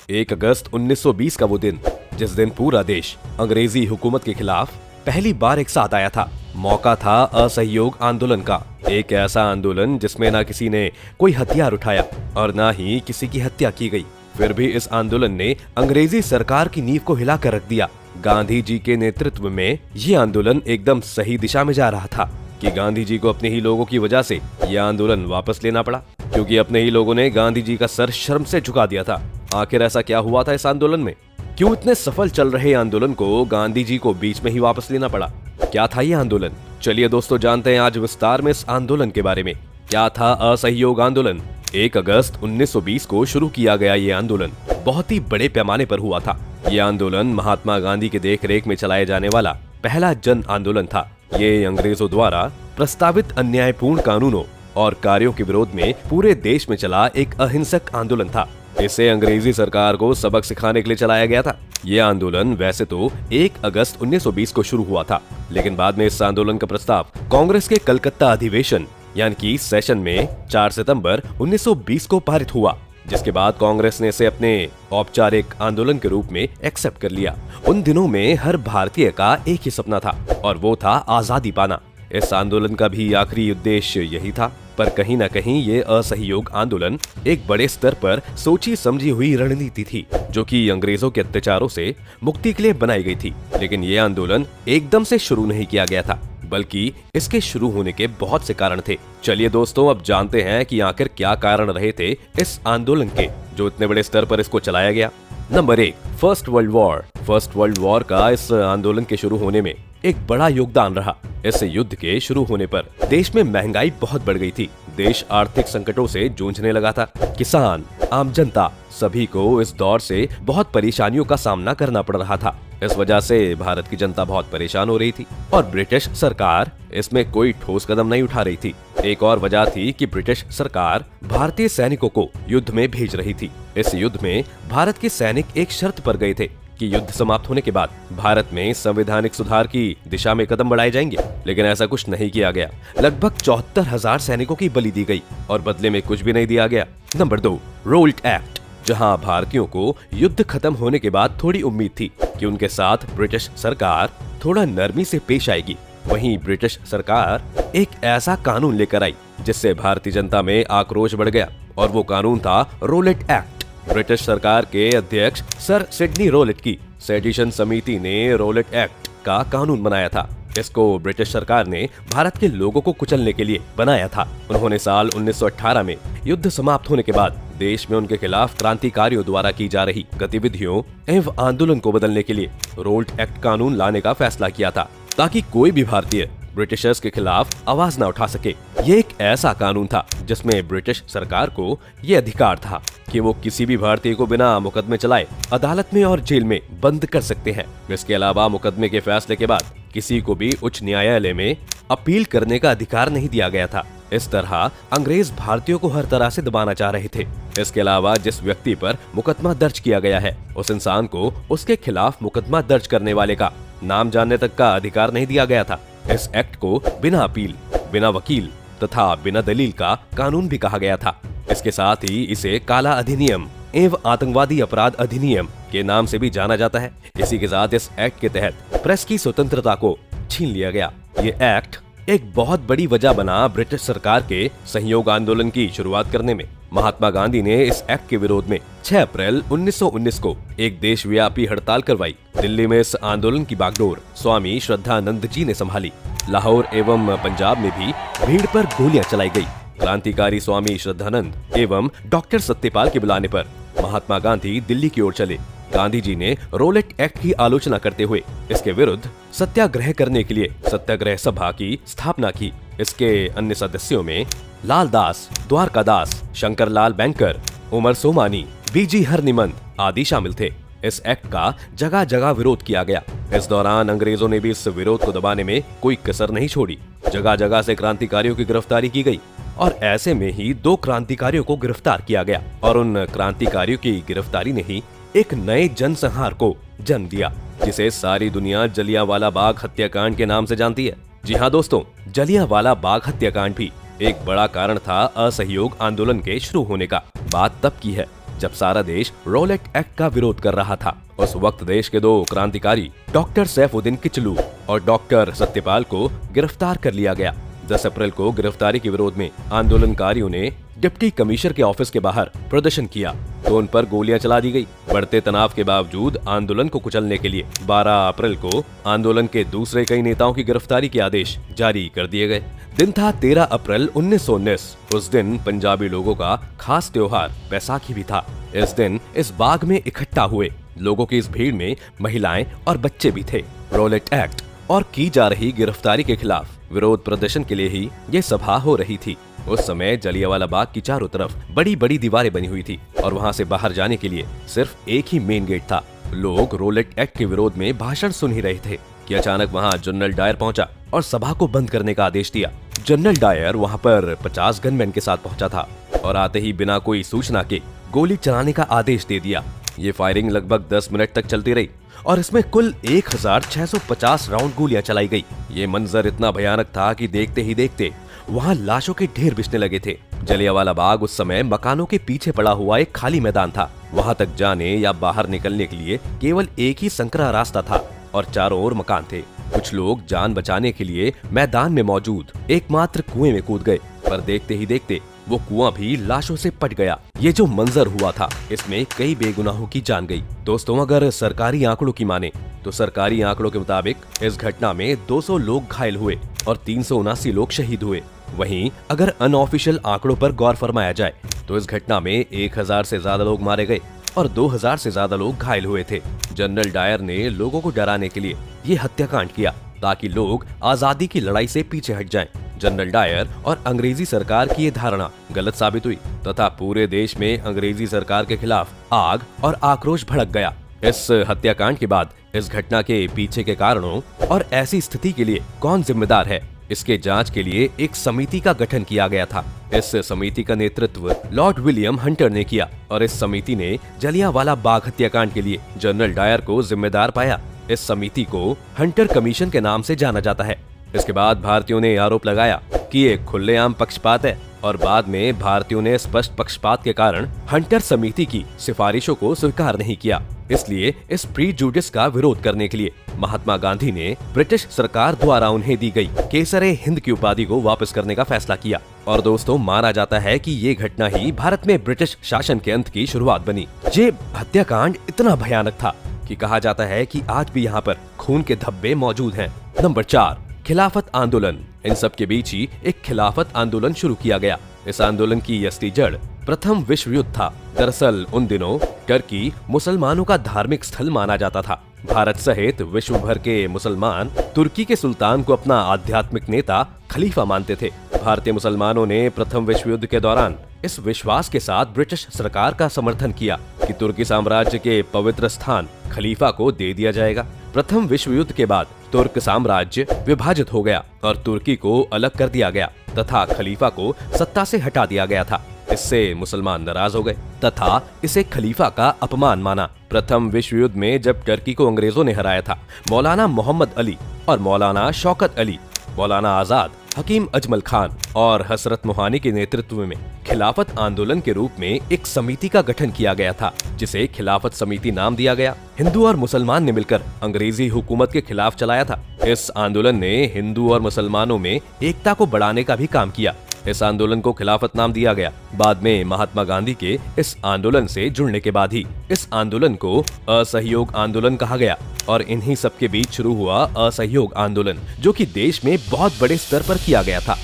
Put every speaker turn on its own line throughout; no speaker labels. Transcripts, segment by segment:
1 अगस्त 1920 का वो दिन, जिस दिन पूरा देश अंग्रेजी हुकूमत के खिलाफ पहली बार एक साथ आया था। मौका था असहयोग आंदोलन का, एक ऐसा आंदोलन जिसमें ना किसी ने कोई हथियार उठाया और ना ही किसी की हत्या की गई। फिर भी इस आंदोलन ने अंग्रेजी सरकार की नींव को हिला कर रख दिया। गांधी जी के नेतृत्व में ये आंदोलन एकदम सही दिशा में जा रहा था कि गांधी जी को अपने ही लोगों की वजह से यह आंदोलन वापस लेना पड़ा, क्योंकि अपने ही लोगों ने गांधी जी का सर शर्म से झुका दिया था। आखिर ऐसा क्या हुआ था इस आंदोलन में? क्यों इतने सफल चल रहे आंदोलन को गांधी जी को बीच में ही वापस लेना पड़ा? क्या था ये आंदोलन? चलिए दोस्तों, जानते हैं आज विस्तार में इस आंदोलन के बारे में। क्या था असहयोग आंदोलन? 1 अगस्त 1920 को शुरू किया गया ये आंदोलन बहुत ही बड़े पैमाने पर हुआ था। ये आंदोलन महात्मा गांधी के देखरेख में चलाया जाने वाला पहला जन आंदोलन था। ये अंग्रेजों द्वारा प्रस्तावित अन्यायपूर्ण कानूनों और कार्यों के विरोध में पूरे देश में चला एक अहिंसक आंदोलन था। इसे अंग्रेजी सरकार को सबक सिखाने के लिए चलाया गया था। ये आंदोलन वैसे तो 1 अगस्त 1920 को शुरू हुआ था, लेकिन बाद में इस आंदोलन का प्रस्ताव कांग्रेस के कलकत्ता अधिवेशन यानी कि सेशन में 4 सितंबर 1920 को पारित हुआ, जिसके बाद कांग्रेस ने इसे अपने औपचारिक आंदोलन के रूप में एक्सेप्ट कर लिया। उन दिनों में हर भारतीय का एक ही सपना था और वो था आजादी पाना। इस आंदोलन का भी आखिरी उद्देश्य यही था, पर कहीं न कहीं ये असहयोग आंदोलन एक बड़े स्तर पर सोची समझी हुई रणनीति थी, जो कि अंग्रेजों के अत्याचारों से मुक्ति के लिए बनाई गई थी। लेकिन ये आंदोलन एकदम से शुरू नहीं किया गया था, बल्कि इसके शुरू होने के बहुत से कारण थे। चलिए दोस्तों, अब जानते हैं कि आखिर क्या कारण रहे थे इस आंदोलन के, जो इतने बड़े स्तर पर इसको चलाया गया। Number 1, first world war. First world war का इस आंदोलन के शुरू होने में एक बड़ा योगदान रहा। इस युद्ध के शुरू होने पर देश में महंगाई बहुत बढ़ गई थी। देश आर्थिक संकटों से जूझने लगा था। किसान, आम जनता, सभी को इस दौर से बहुत परेशानियों का सामना करना पड़ रहा था। इस वजह से भारत की जनता बहुत परेशान हो रही थी और ब्रिटिश सरकार इसमें कोई ठोस कदम नहीं उठा रही थी। एक और वजह थी कि ब्रिटिश सरकार भारतीय सैनिकों को युद्ध में भेज रही थी। इस युद्ध में भारत के सैनिक एक शर्त पर गए थे कि युद्ध समाप्त होने के बाद भारत में संवैधानिक सुधार की दिशा में कदम बढ़ाए जाएंगे, लेकिन ऐसा कुछ नहीं किया गया। लगभग 74,000 सैनिकों की बलि दी गई और बदले में कुछ भी नहीं दिया गया। Number 2, Rowlatt Act. जहां भारतीयों को युद्ध खत्म होने के बाद थोड़ी उम्मीद थी कि उनके साथ ब्रिटिश सरकार थोड़ा नरमी से पेश आएगी, वहीं ब्रिटिश सरकार एक ऐसा कानून लेकर आई जिससे भारतीय जनता में आक्रोश बढ़ गया, और वो कानून था रोलेट एक्ट। ब्रिटिश सरकार के अध्यक्ष सर सिडनी रोलेट की सेडिशन समिति ने रोलेट एक्ट का कानून बनाया था। इसको ब्रिटिश सरकार ने भारत के लोगों को कुचलने के लिए बनाया था। उन्होंने साल 1918 में युद्ध समाप्त होने के बाद देश में उनके खिलाफ क्रांतिकारियों द्वारा की जा रही गतिविधियों एवं आंदोलन को बदलने के लिए रोल्ट एक्ट कानून लाने का फैसला किया था, ताकि कोई भी भारतीय ब्रिटिशर्स के खिलाफ आवाज न उठा सके। ये एक ऐसा कानून था जिसमें ब्रिटिश सरकार को ये अधिकार था कि वो किसी भी भारतीय को बिना मुकदमे चलाए अदालत में और जेल में बंद कर सकते हैं। इसके अलावा मुकदमे के फैसले के बाद किसी को भी उच्च न्यायालय में अपील करने का अधिकार नहीं दिया गया था। इस तरह अंग्रेज भारतीयों को हर तरह से दबाना चाह रहे थे। इसके अलावा जिस व्यक्ति पर मुकदमा दर्ज किया गया है, उस इंसान को उसके खिलाफ मुकदमा दर्ज करने वाले का नाम जानने तक का अधिकार नहीं दिया गया था। इस एक्ट को बिना अपील, बिना वकील तथा बिना दलील का कानून भी कहा गया था। इसके साथ ही इसे काला अधिनियम एवं आतंकवादी अपराध अधिनियम के नाम से भी जाना जाता है। इसी के साथ इस एक्ट के तहत प्रेस की स्वतंत्रता को छीन लिया गया। ये एक्ट एक बहुत बड़ी वजह बना ब्रिटिश सरकार के सहयोग आंदोलन की शुरुआत करने में। महात्मा गांधी ने इस एक्ट के विरोध में 6 अप्रैल 1919 को एक देशव्यापी हड़ताल करवाई। दिल्ली में इस आंदोलन की बागडोर स्वामी श्रद्धानंद जी ने संभाली। लाहौर एवं पंजाब में भी भीड़ पर गोलियां चलाई गई। क्रांतिकारी स्वामी श्रद्धानंद एवं डॉक्टर सत्यपाल के बुलाने पर महात्मा गांधी दिल्ली की ओर चले। गांधी जी ने रोलेट एक्ट की आलोचना करते हुए इसके विरुद्ध सत्याग्रह करने के लिए सत्याग्रह सभा की स्थापना की। इसके अन्य सदस्यों में लाल दास, द्वारका दास, शंकर लाल बैंकर, उमर सोमानी, बीजी हरनिमंद आदि शामिल थे। इस एक्ट का जगह जगह विरोध किया गया। इस दौरान अंग्रेजों ने भी इस विरोध को दबाने में कोई कसर नहीं छोड़ी। जगह जगह से क्रांतिकारियों की गिरफ्तारी की गई और ऐसे में ही 2 क्रांतिकारियों को गिरफ्तार किया गया, और उन क्रांतिकारियों की गिरफ्तारी ने ही एक नए जनसंहार को जन्म दिया, जिसे सारी दुनिया जलियांवाला बाग हत्याकांड के नाम से जानती है। जी हाँ दोस्तों, जलियांवाला बाग हत्याकांड भी एक बड़ा कारण था असहयोग आंदोलन के शुरू होने का। बात तब की है जब सारा देश रोलेट एक्ट का विरोध कर रहा था। उस वक्त देश के 2 क्रांतिकारी डॉक्टर सैफुद्दीन किचलू और डॉक्टर सत्यपाल को गिरफ्तार कर लिया गया। 10 अप्रैल को गिरफ्तारी के विरोध में आंदोलनकारियों ने डिप्टी कमिश्नर के ऑफिस के बाहर प्रदर्शन किया तो उन पर गोलियां चला दी गई। बढ़ते तनाव के बावजूद आंदोलन को कुचलने के लिए 12 अप्रैल को आंदोलन के दूसरे कई नेताओं की गिरफ्तारी के आदेश जारी कर दिए गए। दिन था 13 अप्रैल 1919। उस दिन पंजाबी लोगों का खास त्योहार बैसाखी भी था। इस दिन इस बाग में इकट्ठा हुए लोगों की इस भीड़ में महिलाएं और बच्चे भी थे। रोलेट एक्ट और की जा रही गिरफ्तारी के खिलाफ विरोध प्रदर्शन के लिए ही ये सभा हो रही थी। उस समय जलियांवाला बाग की चारों तरफ बड़ी बड़ी दीवारें बनी हुई थी और वहाँ से बाहर जाने के लिए सिर्फ एक ही मेन गेट था। लोग रोलेट एक्ट के विरोध में भाषण सुन ही रहे थे कि अचानक वहाँ जनरल डायर पहुंचा और सभा को बंद करने का आदेश दिया। जनरल डायर वहाँ पर 50 गनमैन के साथ पहुंचा था और आते ही बिना कोई सूचना के गोली चलाने का आदेश दे दिया। ये फायरिंग लगभग 10 मिनट तक चलती रही और इसमें कुल 1650 राउंड गोलियां चलाई गई। ये मंजर इतना भयानक था कि देखते ही देखते वहाँ लाशों के ढेर बिछने लगे थे। जलियांवाला बाग उस समय मकानों के पीछे पड़ा हुआ एक खाली मैदान था। वहाँ तक जाने या बाहर निकलने के लिए केवल एक ही संकरा रास्ता था और चारों ओर मकान थे। कुछ लोग जान बचाने के लिए मैदान में मौजूद एकमात्र कुएं में कूद गए, पर देखते ही देखते वो कुआं भी लाशों से पट गया। ये जो मंजर हुआ था इसमें कई बेगुनाहों की जान गई। दोस्तों, अगर सरकारी आंकड़ों की माने तो सरकारी आंकड़ों के मुताबिक इस घटना में 200 लोग घायल हुए और 379 लोग शहीद हुए। वहीं अगर अनऑफिशियल आंकड़ों पर गौर फरमाया जाए तो इस घटना में 1000 से ज्यादा लोग मारे गए और 2000 से ज्यादा लोग घायल हुए थे। जनरल डायर ने लोगों को डराने के लिए ये हत्याकांड किया ताकि लोग आजादी की लड़ाई से पीछे हट जाएं। जनरल डायर और अंग्रेजी सरकार की ये धारणा गलत साबित हुई तथा पूरे देश में अंग्रेजी सरकार के खिलाफ आग और आक्रोश भड़क गया। इस हत्याकांड के बाद इस घटना के पीछे के कारणों और ऐसी स्थिति के लिए कौन जिम्मेदार है, इसके जांच के लिए एक समिति का गठन किया गया था। इस समिति का नेतृत्व लॉर्ड विलियम हंटर ने किया और इस समिति ने जलियांवाला बाग हत्याकांड के लिए जनरल डायर को जिम्मेदार पाया। इस समिति को हंटर कमीशन के नाम से जाना जाता है। इसके बाद भारतीयों ने आरोप लगाया कि ये खुलेआम पक्षपात है और बाद में भारतीयों ने स्पष्ट पक्षपात के कारण हंटर समिति की सिफारिशों को स्वीकार नहीं किया। इसलिए इस प्रीजुडिस का विरोध करने के लिए महात्मा गांधी ने ब्रिटिश सरकार द्वारा उन्हें दी गई केसरे हिंद की उपाधि को वापस करने का फैसला किया। और दोस्तों, माना जाता है कि ये घटना ही भारत में ब्रिटिश शासन के अंत की शुरुआत बनी। ये हत्याकांड इतना भयानक था कि कहा जाता है कि आज भी यहाँ पर खून के धब्बे मौजूद हैं। नंबर 4, खिलाफत आंदोलन। इन सब के बीच ही एक खिलाफत आंदोलन शुरू किया गया। इस आंदोलन की असली जड़ प्रथम विश्व युद्ध था। दरअसल उन दिनों टर्की मुसलमानों का धार्मिक स्थल माना जाता था। भारत सहित विश्व भर के मुसलमान तुर्की के सुल्तान को अपना आध्यात्मिक नेता खलीफा मानते थे। भारतीय मुसलमानों ने प्रथम विश्व युद्ध के दौरान इस विश्वास के साथ ब्रिटिश सरकार का समर्थन किया कि तुर्की साम्राज्य के पवित्र स्थान खलीफा को दे दिया जाएगा। प्रथम विश्व युद्ध के बाद तुर्क साम्राज्य विभाजित हो गया और तुर्की को अलग कर दिया गया तथा खलीफा को सत्ता से हटा दिया गया था। इससे मुसलमान नाराज हो गए तथा इसे खलीफा का अपमान माना। प्रथम विश्व युद्ध में जब टर्की को अंग्रेजों ने हराया था, मौलाना मोहम्मद अली और मौलाना शौकत अली, मौलाना आजाद, हकीम अजमल खान और हसरत मोहानी के नेतृत्व में खिलाफत आंदोलन के रूप में एक समिति का गठन किया गया था, जिसे खिलाफत समिति नाम दिया गया। हिंदू और मुसलमान ने मिलकर अंग्रेजी हुकूमत के खिलाफ चलाया था। इस आंदोलन ने हिंदू और मुसलमानों में एकता को बढ़ाने का भी काम किया। इस आंदोलन को खिलाफत नाम दिया गया। बाद में महात्मा गांधी के इस आंदोलन से जुड़ने के बाद ही इस आंदोलन को असहयोग आंदोलन कहा गया और इन्हीं सब के बीच शुरू हुआ असहयोग आंदोलन, जो कि देश में बहुत बड़े स्तर पर किया गया था।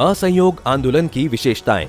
असहयोग आंदोलन की विशेषताएं।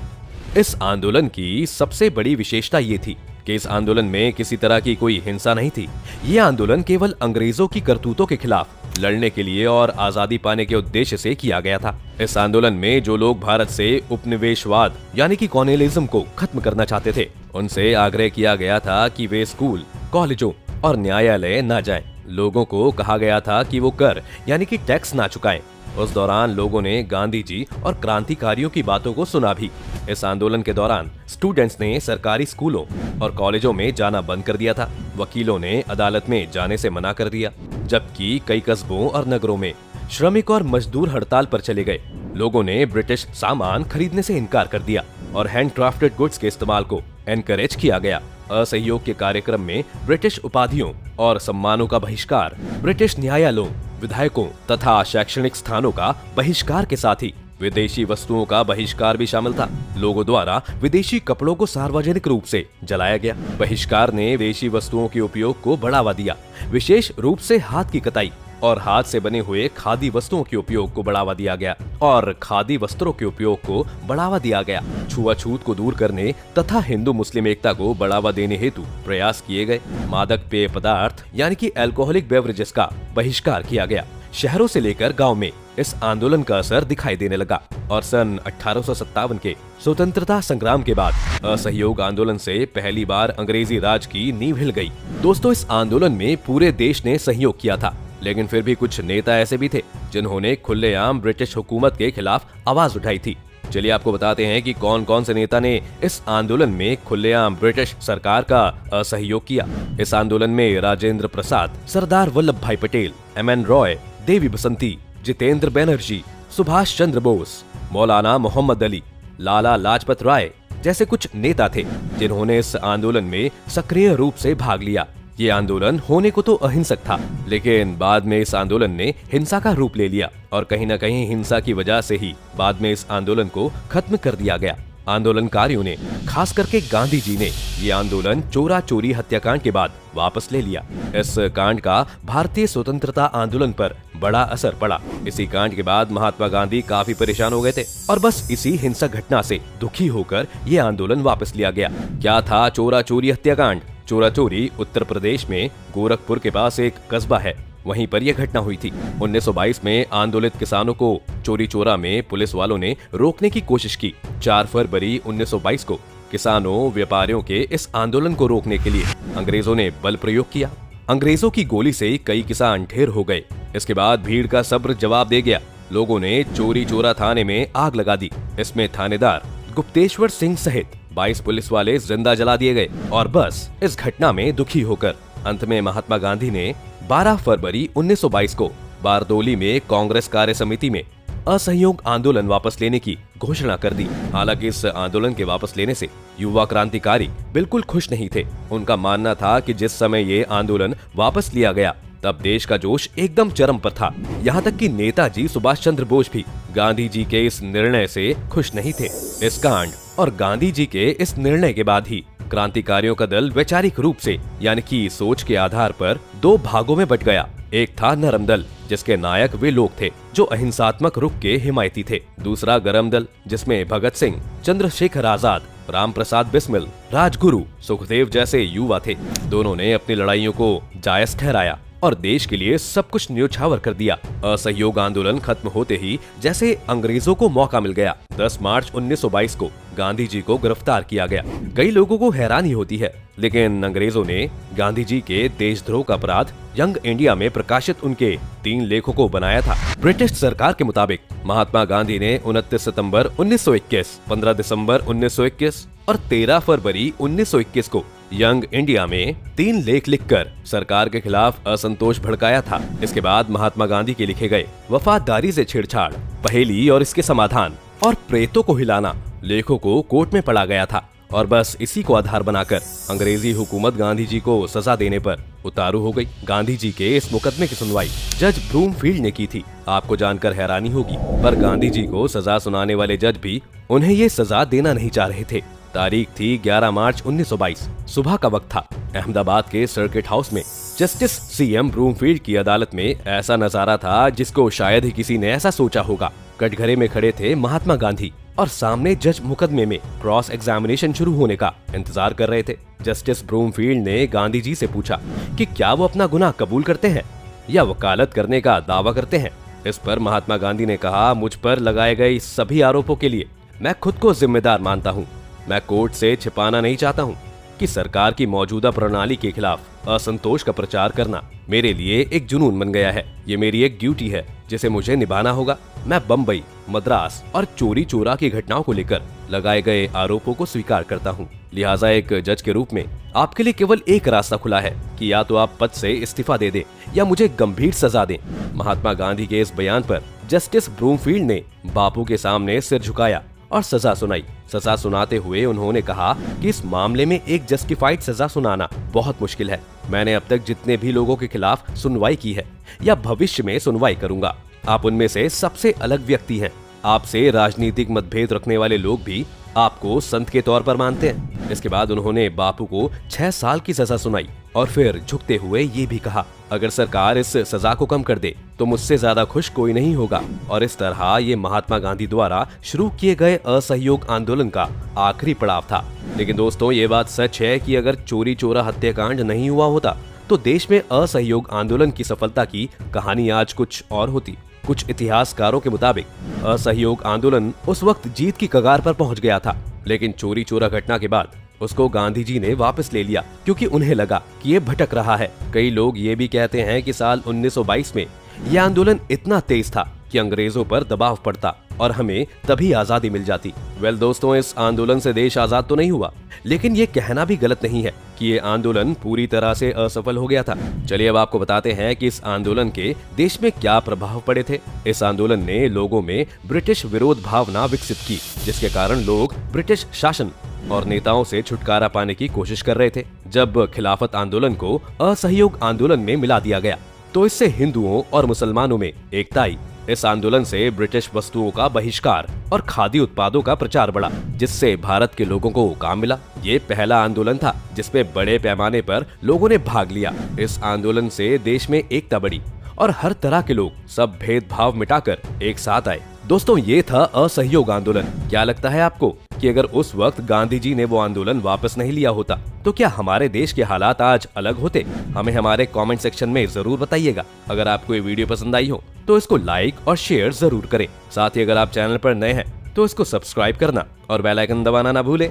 इस आंदोलन की सबसे बड़ी विशेषता ये थी कि इस आंदोलन में किसी तरह की कोई हिंसा नहीं थी। ये आंदोलन केवल अंग्रेजों की करतूतों के खिलाफ लड़ने के लिए और आजादी पाने के उद्देश्य से किया गया था। इस आंदोलन में जो लोग भारत से उपनिवेशवाद यानी कि कॉलोनियलिज्म को खत्म करना चाहते थे, उनसे आग्रह किया गया था कि वे स्कूल, कॉलेजों और न्यायालय न जाएं। लोगों को कहा गया था कि वो कर यानी कि टैक्स ना चुकाएं। उस दौरान लोगों ने गांधी जी और क्रांतिकारियों की बातों को सुना भी। इस आंदोलन के दौरान स्टूडेंट्स ने सरकारी स्कूलों और कॉलेजों में जाना बंद कर दिया था। वकीलों ने अदालत में जाने से मना कर दिया, जबकि कई कस्बों और नगरों में श्रमिक और मजदूर हड़ताल पर चले गए। लोगों ने ब्रिटिश सामान खरीदने से इनकार कर दिया और हैंडक्राफ्टेड गुड्स के इस्तेमाल को एनकरेज किया गया। असहयोग के कार्यक्रम में ब्रिटिश उपाधियों और सम्मानों का बहिष्कार, ब्रिटिश न्यायालयों, विधायकों तथा शैक्षणिक स्थानों का बहिष्कार के साथ ही विदेशी वस्तुओं का बहिष्कार भी शामिल था। लोगों द्वारा विदेशी कपड़ों को सार्वजनिक रूप से जलाया गया। बहिष्कार ने विदेशी वस्तुओं के उपयोग को बढ़ावा दिया। विशेष रूप से हाथ की कताई और हाथ से बने हुए खादी वस्तुओं के उपयोग को बढ़ावा दिया गया और खादी वस्त्रों के उपयोग को बढ़ावा दिया गया। छुआछूत को दूर करने तथा हिंदू मुस्लिम एकता को बढ़ावा देने हेतु प्रयास किए गए। मादक पेय पदार्थ यानी कि अल्कोहलिक बेवरेजेस का बहिष्कार किया गया। शहरों से लेकर गांव में इस आंदोलन का असर दिखाई देने लगा और सन 1857 के स्वतंत्रता संग्राम के बाद असहयोग आंदोलन से पहली बार अंग्रेजी राज की नींव हिल गई। दोस्तों, इस आंदोलन में पूरे देश ने सहयोग किया था, लेकिन फिर भी कुछ नेता ऐसे भी थे जिन्होंने खुलेआम ब्रिटिश हुकूमत के खिलाफ आवाज उठाई थी। चलिए आपको बताते हैं कि कौन कौन से नेता ने इस आंदोलन में खुलेआम ब्रिटिश सरकार का असहयोग किया। इस आंदोलन में राजेंद्र प्रसाद, सरदार वल्लभ भाई पटेल, एम.एन. रॉय, देवी बसंती, जितेंद्र बनर्जी, सुभाष चंद्र बोस, मौलाना मोहम्मद अली, लाला लाजपत राय जैसे कुछ नेता थे जिन्होंने इस आंदोलन में सक्रिय रूप से भाग लिया। ये आंदोलन होने को तो अहिंसक था, लेकिन बाद में इस आंदोलन ने हिंसा का रूप ले लिया और कहीं न कहीं हिंसा की वजह से ही बाद में इस आंदोलन को खत्म कर दिया गया। आंदोलनकारियों ने, खास करके गांधी जी ने, ये आंदोलन चोरा चोरी हत्याकांड के बाद वापस ले लिया। इस कांड का भारतीय स्वतंत्रता आंदोलन पर बड़ा असर पड़ा। इसी कांड के बाद महात्मा गांधी काफी परेशान हो गए थे और बस इसी हिंसक घटना से दुखी होकर ये आंदोलन वापस लिया गया। क्या था चोरा चोरी हत्याकांड? चोरा चोरी उत्तर प्रदेश में गोरखपुर के पास एक कस्बा है, वहीं पर यह घटना हुई थी। 1922 में आंदोलित किसानों को चोरी चोरा में पुलिस वालों ने रोकने की कोशिश की। 4 फरवरी 1922 को किसानों व्यापारियों के इस आंदोलन को रोकने के लिए अंग्रेजों ने बल प्रयोग किया। अंग्रेजों की गोली से कई किसान ढेर हो गए। इसके बाद भीड़ का सब्र जवाब दे गया। लोगों ने चोरी चोरा थाने में आग लगा दी। इसमें थानेदार गुप्तेश्वर सिंह सहित 22 पुलिस वाले जिंदा जला दिए गए। और बस इस घटना में दुखी होकर अंत में महात्मा गांधी ने 12 फरवरी 1922 को बारदोली में कांग्रेस कार्य समिति में असहयोग आंदोलन वापस लेने की घोषणा कर दी। हालांकि इस आंदोलन के वापस लेने से युवा क्रांतिकारी बिल्कुल खुश नहीं थे। उनका मानना था कि जिस समय ये आंदोलन वापस लिया गया तब देश का जोश एकदम चरम पर था। यहाँ तक कि नेताजी सुभाष चंद्र बोस भी गांधी जी के इस निर्णय से खुश नहीं थे। इस कांड और गांधी जी के इस निर्णय के बाद ही क्रांतिकारियों का दल वैचारिक रूप से यानी कि सोच के आधार पर 2 भागों में बट गया। एक था नरम दल, जिसके नायक वे लोग थे जो अहिंसात्मक रुख के हिमायती थे। दूसरा गरम दल, जिसमें भगत सिंह, चंद्रशेखर आजाद, राम प्रसाद बिस्मिल, राजगुरु, सुखदेव जैसे युवा थे। दोनों ने अपनी लड़ाइयों को जायज ठहराया और देश के लिए सब कुछ न्योछावर कर दिया। असहयोग आंदोलन खत्म होते ही जैसे अंग्रेजों को मौका मिल गया। 10 मार्च 1922 को गांधी जी को गिरफ्तार किया गया। कई लोगों को हैरानी होती है, लेकिन अंग्रेजों ने गांधी जी के देशद्रोह का अपराध यंग इंडिया में प्रकाशित उनके 3 लेखों को बनाया था। ब्रिटिश सरकार के मुताबिक महात्मा गांधी ने 29 सितंबर 1921, 15 दिसंबर 1921 और 13 फरवरी 1921 को यंग इंडिया में 3 लेख लिखकर सरकार के खिलाफ असंतोष भड़काया था। इसके बाद महात्मा गांधी के लिखे गए वफादारी से छेड़छाड़, पहेली और इसके समाधान और प्रेतों को हिलाना लेखों को कोर्ट में पढ़ा गया था और बस इसी को आधार बनाकर अंग्रेजी हुकूमत गांधी जी को सजा देने पर उतारू हो गई। गांधी जी के इस मुकदमे की सुनवाई जज ब्रूमफील्ड ने की थी। आपको जानकर हैरानी होगी, पर गांधी जी को सजा सुनाने वाले जज भी उन्हें ये सजा देना नहीं चाह रहे थे। तारीख थी 11 मार्च 1922। सुबह का वक्त था। अहमदाबाद के सर्किट हाउस में जस्टिस सीएम ब्रूमफील्ड की अदालत में ऐसा नजारा था जिसको शायद ही किसी ने ऐसा सोचा होगा। कटघरे में खड़े थे महात्मा गांधी और सामने जज मुकदमे में क्रॉस एग्जामिनेशन शुरू होने का इंतजार कर रहे थे। जस्टिस ब्रूमफील्ड ने गांधी जी से पूछा कि क्या वो अपना गुनाह कबूल करते हैं या वकालत करने का दावा करते हैं। इस पर महात्मा गांधी ने कहा, मुझ पर लगाए गए सभी आरोपों के लिए मैं खुद को जिम्मेदार मानता हूँ। मैं कोर्ट से छिपाना नहीं चाहता हूँ कि सरकार की मौजूदा प्रणाली के खिलाफ असंतोष का प्रचार करना मेरे लिए एक जुनून बन गया है। ये मेरी एक ड्यूटी है जिसे मुझे निभाना होगा। मैं बम्बई, मद्रास और चोरी चोरा की घटनाओं को लेकर लगाए गए आरोपों को स्वीकार करता हूँ। लिहाजा एक जज के रूप में आपके लिए केवल एक रास्ता खुला है कि या तो आप पद से इस्तीफा दे दें या मुझे गंभीर सजा दें। महात्मा गांधी के इस बयान पर जस्टिस ब्रूमफील्ड ने बापू के सामने सिर झुकाया और सजा सुनाई। सजा सुनाते हुए उन्होंने कहा कि इस मामले में एक जस्टिफाइड सजा सुनाना बहुत मुश्किल है। मैंने अब तक जितने भी लोगों के खिलाफ सुनवाई की है या भविष्य में सुनवाई करूंगा, आप उनमें से सबसे अलग व्यक्ति हैं। आपसे राजनीतिक मतभेद रखने वाले लोग भी आपको संत के तौर पर मानते हैं। इसके बाद उन्होंने बापू को 6 साल की सजा सुनाई और फिर झुकते हुए ये भी कहा, अगर सरकार इस सजा को कम कर दे तो मुझसे ज्यादा खुश कोई नहीं होगा। और इस तरह ये महात्मा गांधी द्वारा शुरू किए गए असहयोग आंदोलन का आखिरी पड़ाव था। लेकिन दोस्तों, ये बात सच है कि अगर चोरी चोरा हत्याकांड नहीं हुआ होता तो देश में असहयोग आंदोलन की सफलता की कहानी आज कुछ और होती। कुछ इतिहासकारों के मुताबिक असहयोग आंदोलन उस वक्त जीत की कगार पर पहुंच गया था, लेकिन चोरी चोरा घटना के बाद उसको गांधी जी ने वापस ले लिया क्योंकि उन्हें लगा कि ये भटक रहा है। कई लोग ये भी कहते हैं कि साल 1922 में यह आंदोलन इतना तेज था कि अंग्रेजों पर दबाव पड़ता और हमें तभी आजादी मिल जाती। दोस्तों, इस आंदोलन से देश आजाद तो नहीं हुआ, लेकिन ये कहना भी गलत नहीं है कि ये आंदोलन पूरी तरह से असफल हो गया था। चलिए अब आपको बताते हैं कि इस आंदोलन के देश में क्या प्रभाव पड़े थे। इस आंदोलन ने लोगों में ब्रिटिश विरोध भावना विकसित की, जिसके कारण लोग ब्रिटिश शासन और नेताओं से छुटकारा पाने की कोशिश कर रहे थे। जब खिलाफत आंदोलन को असहयोग आंदोलन में मिला दिया गया तो इससे हिंदुओं और मुसलमानों में एकता आई। इस आंदोलन से ब्रिटिश वस्तुओं का बहिष्कार और खादी उत्पादों का प्रचार बढ़ा, जिससे भारत के लोगों को काम मिला। ये पहला आंदोलन था जिसमें बड़े पैमाने पर लोगों ने भाग लिया। इस आंदोलन से देश में एकता बढ़ी और हर तरह के लोग सब भेदभाव मिटाकर एक साथ आए। दोस्तों, ये था असहयोग आंदोलन। क्या लगता है आपको कि अगर उस वक्त गांधी जी ने वो आंदोलन वापस नहीं लिया होता तो क्या हमारे देश के हालात आज अलग होते? हमें हमारे कमेंट सेक्शन में जरूर बताइएगा। अगर आपको ये वीडियो पसंद आई हो तो इसको लाइक और शेयर जरूर करें। साथ ही अगर आप चैनल पर नए हैं तो इसको सब्सक्राइब करना और बेल आइकन दबाना ना भूलें।